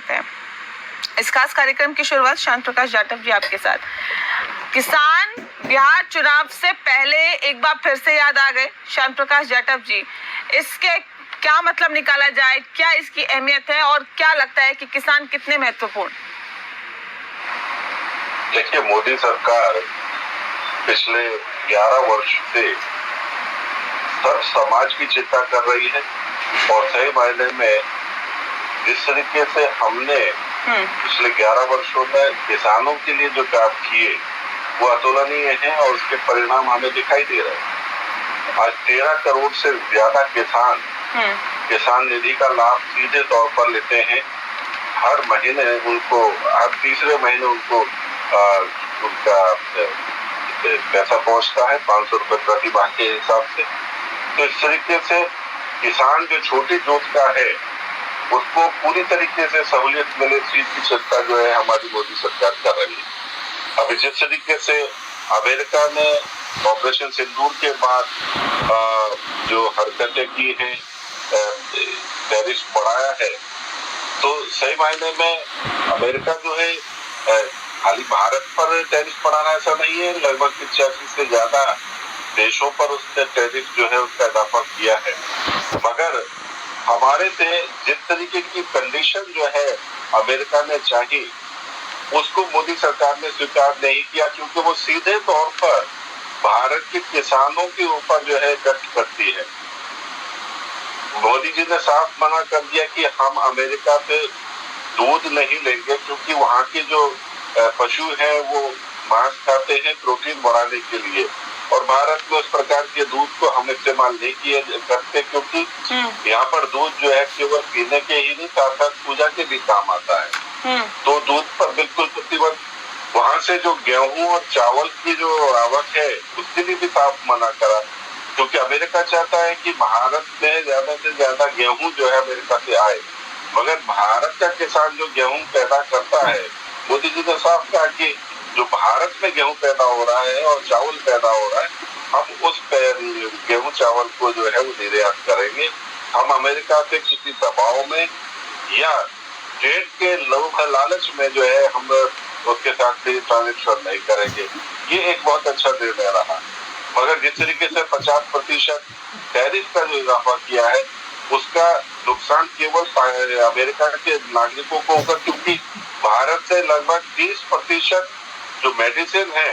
करते हैं। इस खास कार्यक्रम की शुरुआत श्याम प्रकाश जाटव जी आपके साथ। किसान बिहार चुनाव से पहले एक बार फिर से याद आ गए श्याम प्रकाश जाटव जी। इसके क्या मतलब निकाला जाए, क्या इसकी अहमियत है और क्या लगता है कि किसान कितने महत्वपूर्ण? देखिए, मोदी सरकार पिछले 11 वर्ष से सर्व समाज की चिंता कर रही है और सही मायने में जिस तरीके से हमने पिछले 11 वर्षों में किसानों के लिए जो काम किए वो अतुलनीय है और उसके परिणाम हमें दिखाई दे रहे हैं। आज 13 करोड़ से ज्यादा किसान निधि का लाभ सीधे तौर पर लेते हैं। हर महीने उनको, हर तीसरे महीने उनको उनका पैसा पहुंचता है 500 रुपए प्रति माह के हिसाब से। तो इस तरीके से किसान जो छोटी जोत का है उसको पूरी तरीके से सहूलियत मिले, इस चीज की चिंता जो है हमारी मोदी सरकार कर रही है। अभी जिस तरीके से अमेरिका ने ऑपरेशन सिंदूर के बाद जो हरकतें की हैं, टैरिफ बढ़ाया है, तो सही मायने में अमेरिका जो है खाली भारत पर टैरिफ बढ़ाना ऐसा नहीं है, लगभग 85 से ज्यादा देशों पर उसने टैरिफ जो है उसका इजाफा किया है। मगर हमारे से जिस तरीके की कंडीशन जो है अमेरिका ने चाही उसको मोदी सरकार ने स्वीकार नहीं किया, क्योंकि वो सीधे तौर पर भारत के किसानों के ऊपर जो है कष्ट करती है। मोदी जी ने साफ मना कर दिया कि हम अमेरिका से दूध नहीं लेंगे, क्योंकि वहाँ के जो पशु हैं वो मांस खाते हैं प्रोटीन बढ़ाने के लिए, और भारत में उस प्रकार के दूध को हम इस्तेमाल नहीं किए करते, क्योंकि यहाँ पर दूध जो है केवल पीने के ही नहीं, साथ साथ पूजा के भी काम आता है। तो दूध पर बिल्कुल प्रतिबंध। वहाँ से जो गेहूं और चावल की जो आवक है उसके लिए भी साफ मना करा, क्योंकि अमेरिका चाहता है कि भारत में ज्यादा से ज्यादा गेहूं जो है अमेरिका से आए, मगर भारत का किसान जो गेहूं पैदा करता है, मोदी जी ने साफ कहा कि जो भारत में गेहूं पैदा हो रहा है और चावल पैदा हो रहा है, हम उस गेहूं चावल को जो है वो निर्यात करेंगे। हम अमेरिका से किसी दबाव में या ट्रेड के लोभ लालच में जो है हम उसके साथ ट्रांजेक्शन नहीं करेंगे। ये एक बहुत अच्छा निर्णय रहा। मगर जिस तरीके से 50% टैरिफ का जो इजाफा किया है उसका नुकसान केवल अमेरिका के नागरिकों को होगा, क्योंकि भारत से लगभग 30% जो मेडिसिन है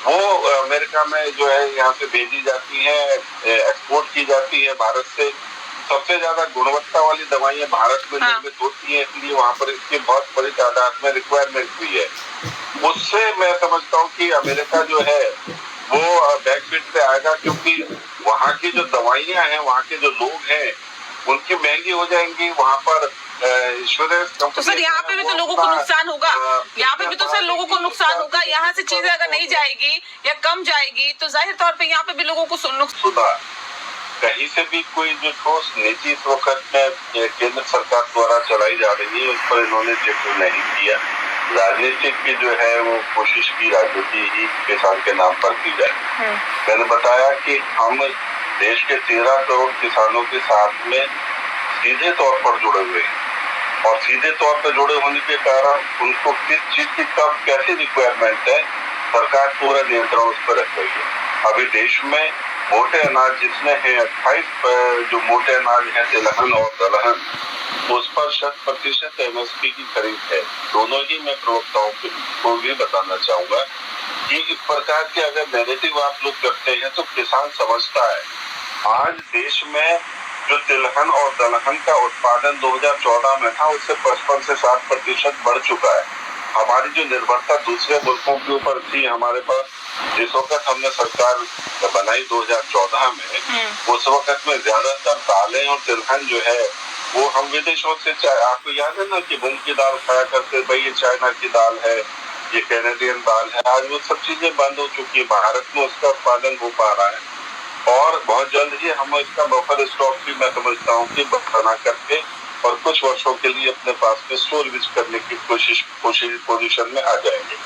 वो अमेरिका में जो है यहाँ से भेजी जाती है, एक्सपोर्ट की जाती है भारत से। सबसे ज्यादा गुणवत्ता वाली दवाइयाँ भारत में निर्मित होती है, इसलिए वहाँ पर इसकी बहुत बड़ी तादाद में रिक्वायरमेंट भी है। उससे मैं समझता हूँ कि अमेरिका जो है वो बैकफिट पे आएगा, क्योंकि वहाँ की जो दवाइयाँ हैं, वहाँ के जो लोग हैं उनकी महंगी हो जाएंगी। वहाँ पर इंश्योरेंस कंपनी, तो सर यहाँ पे भी तो लोगों को नुकसान होगा, यहाँ पे भी तो सर लोगों को नुकसान होगा। यहाँ से चीजें अगर नहीं जाएगी या कम जाएगी तो जाहिर तौर पे यहाँ पे भी लोगों को सुधार कहीं से भी कोई जो ठोस नीति इस वक्त में केंद्र सरकार द्वारा चलाई जा रही है उस पर इन्होंने जिक्र नहीं किया। राजनीतिक की जो है वो कोशिश की, राजनीति ही किसान के नाम पर की जाए। मैंने बताया कि हम देश के 13 करोड़ किसानों के साथ में सीधे तौर पर जुड़े हुए हैं, और सीधे तौर पर जुड़े होने के कारण उनको किस चीज की कब कैसी रिक्वायरमेंट है सरकार पूरा नियंत्रण उस पर रख रही है। अभी देश में मोटे अनाज जितने हैं 28 जो मोटे अनाज है तिलहन और दलहन, उस पर 100% MSP की खरीद है। दोनों ही मैं प्रवक्ताओं को भी बताना चाहूंगा कि इस प्रकार के अगर नैरेटिव आप लोग करते हैं तो किसान समझता है। आज देश में जो तिलहन और दलहन का उत्पादन 2014 में था उससे 55 से 60% बढ़ चुका है। हमारी जो निर्भरता दूसरे मुल्कों के ऊपर थी, हमारे पास जिस वक्त हमने सरकार बनाई 2014 में, उस वक्त में ज्यादातर दालें और तिलहन जो है वो हम विदेशों से, आपको याद है ना कि मूंग की दाल खाया करते, भाई ये चाइना की दाल है, ये कैनेडियन दाल है। आज वो सब चीजें बंद हो चुकी है, भारत में उसका उत्पादन हो पा रहा है और बहुत जल्द ही हम इसका बफर स्टॉक भी मैं समझता हूँ कि बना करके और कुछ वर्षों के लिए अपने पास में स्टोरेज करने की कोशिश पोजीशन में आ जाएंगे।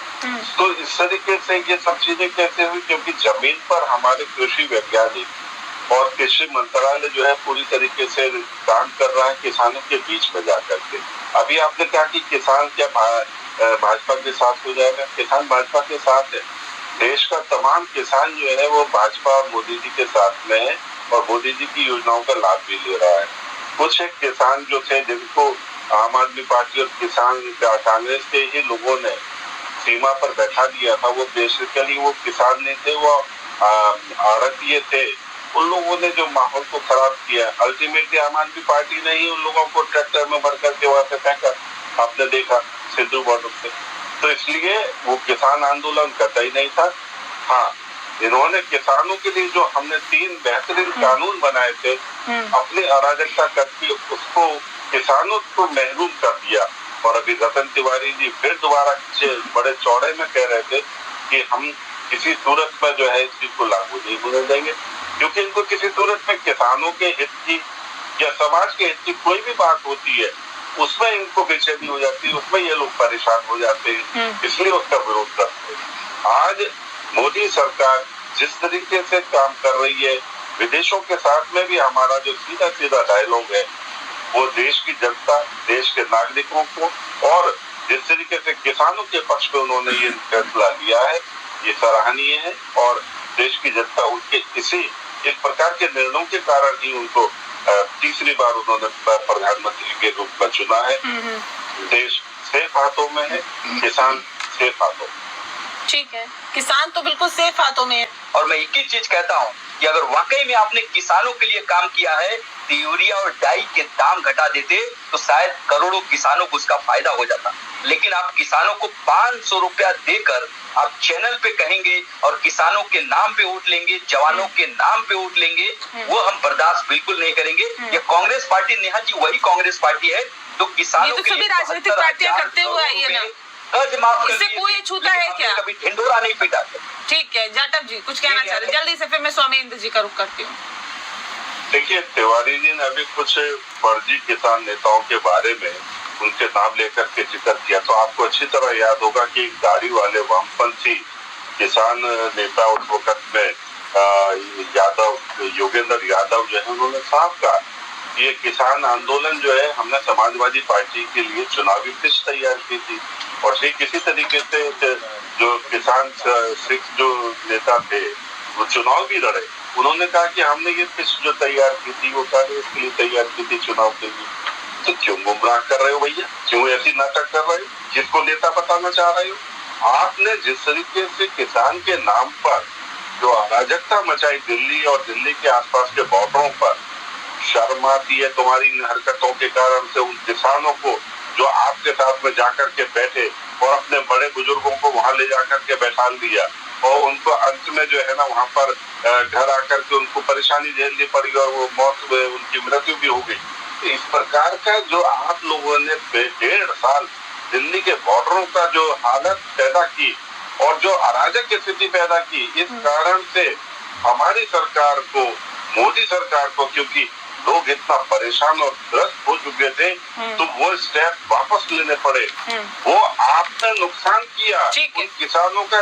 तो इस तरीके से ये सब चीजें कैसे हुई, क्योंकि जमीन पर हमारे कृषि वैज्ञानिक और कृषि मंत्रालय जो है पूरी तरीके से काम कर रहा है किसानों के बीच में जाकर के। अभी आपने कहा कि किसान क्या भाजपा के साथ हो जाएगा? किसान भाजपा के साथ है। देश का तमाम किसान जो है वो भाजपा और मोदी जी के साथ में है और मोदी जी की योजनाओं का लाभ भी ले रहा है। कुछ एक किसान जो थे जिनको आम आदमी पार्टी और किसान कांग्रेस के ही लोगों ने सीमा पर बैठा दिया था, वो बेसिकली वो किसान नहीं थे, वो आड़तिये थे। उन लोगों ने जो माहौल को खराब किया, अल्टीमेटली आम आदमी पार्टी ने ही उन लोगों को ट्रैक्टर में भर करके वहां से फेंका, आपने देखा सिद्धू बॉर्डर पे। तो इसलिए वो किसान आंदोलन करता ही नहीं था। हाँ, इन्होंने किसानों के लिए जो हमने 3 बेहतरीन कानून बनाए थे, अपनी अराजकता करके उसको किसानों को महरूम कर दिया। और अभी रतन तिवारी जी फिर दोबारा बड़े चौड़े में कह रहे थे कि हम किसी सूरत में जो है इस चीज को लागू नहीं होने देंगे, क्योंकि इनको किसी सूरत में किसानों के हित की या समाज के हित की कोई भी बात होती है उसमें इनको बेचैनी हो जाती है, उसमें ये लोग परेशान हो जाते हैं, इसलिए उसका विरोध करते हैं। आज मोदी सरकार जिस तरीके से काम कर रही है, विदेशों के साथ में भी हमारा जो सीधा सीधा डायलॉग है वो देश की जनता, देश के नागरिकों को और जिस तरीके से किसानों के पक्ष में उन्होंने ये फैसला लिया है, ये सराहनीय है। और देश की जनता उनके इस प्रकार के निर्णयों के कारण ही उनको तीसरी बार उन्होंने प्रधानमंत्री के रूप में चुना है। देश सेफ हाथों में है, किसान सेफ हाथों में। ठीक है, किसान तो बिल्कुल सेफ हाथों में है। और मैं एक ही चीज कहता हूँ कि अगर वाकई में आपने किसानों के लिए काम किया है तो यूरिया और डाई के दाम घटा देते तो शायद करोड़ों किसानों को उसका फायदा हो जाता। लेकिन आप किसानों को 500 रुपया देकर आप चैनल पे कहेंगे और किसानों के नाम पे वोट लेंगे, जवानों के नाम पे वोट लेंगे, वो हम बर्दाश्त बिल्कुल नहीं करेंगे। ये कांग्रेस पार्टी, नेहा जी वही कांग्रेस पार्टी है जो किसानों के लिए राजनीतिक पार्टियां करते हुए आई है ना, कर्ज माफ कर इससे कोई छूता है क्या? कभी ढिंडोरा नहीं पीटा। ठीक है, जाटव जी कुछ कहना चाह रहे, जल्दी से फिर मैं स्वामी इंद्र जी का रुख करती हूँ। देखिए, तिवारी जी ने अभी कुछ फर्जी किसान नेताओं के बारे में उनके नाम लेकर के जिक्र किया, तो आपको अच्छी तरह याद होगा कि गाड़ी वाले वामपंथी किसान नेता उस वक्त में योगेंद्र यादव जो है उन्होंने साफ कहा ये किसान आंदोलन जो है हमने समाजवादी पार्टी के लिए चुनावी पिच तैयार की थी। और ठीक किसी तरीके से जो किसान सिख जो नेता थे वो चुनाव भी लड़े, उन्होंने कहा कि हमने ये पिच जो तैयार की थी वो कांग्रेस के लिए तैयार की थी चुनाव के लिए। तो क्यों गुमराह कर रहे हो भैया, क्यों ऐसी नाटक कर रहे हो, जिसको नेता बताना चाह रहे हो? आपने जिस तरीके से किसान के नाम पर जो अराजकता मचाई दिल्ली और दिल्ली के आसपास के बॉर्डरों पर, शर्म आती है तुम्हारी हरकतों के कारण से उन किसानों को जो आपके साथ में जाकर के बैठे और अपने बड़े बुजुर्गों को वहां ले जाकर के बैठा दिया और उनको अंत में जो है ना वहां पर घर आकर के उनको परेशानी झेलनी पड़ी और वो मौत उनकी मृत्यु भी हो गई। इस प्रकार का जो आप लोगों ने 1.5 साल दिल्ली के बॉर्डरों का जो हालत पैदा की और जो अराजक स्थिति पैदा की, इस कारण से हमारी सरकार को, मोदी सरकार को, क्योंकि लोग इतना परेशान और त्रस्त हो चुके थे तो वो स्टेप वापस लेने पड़े। वो आपने नुकसान किया उन किसानों का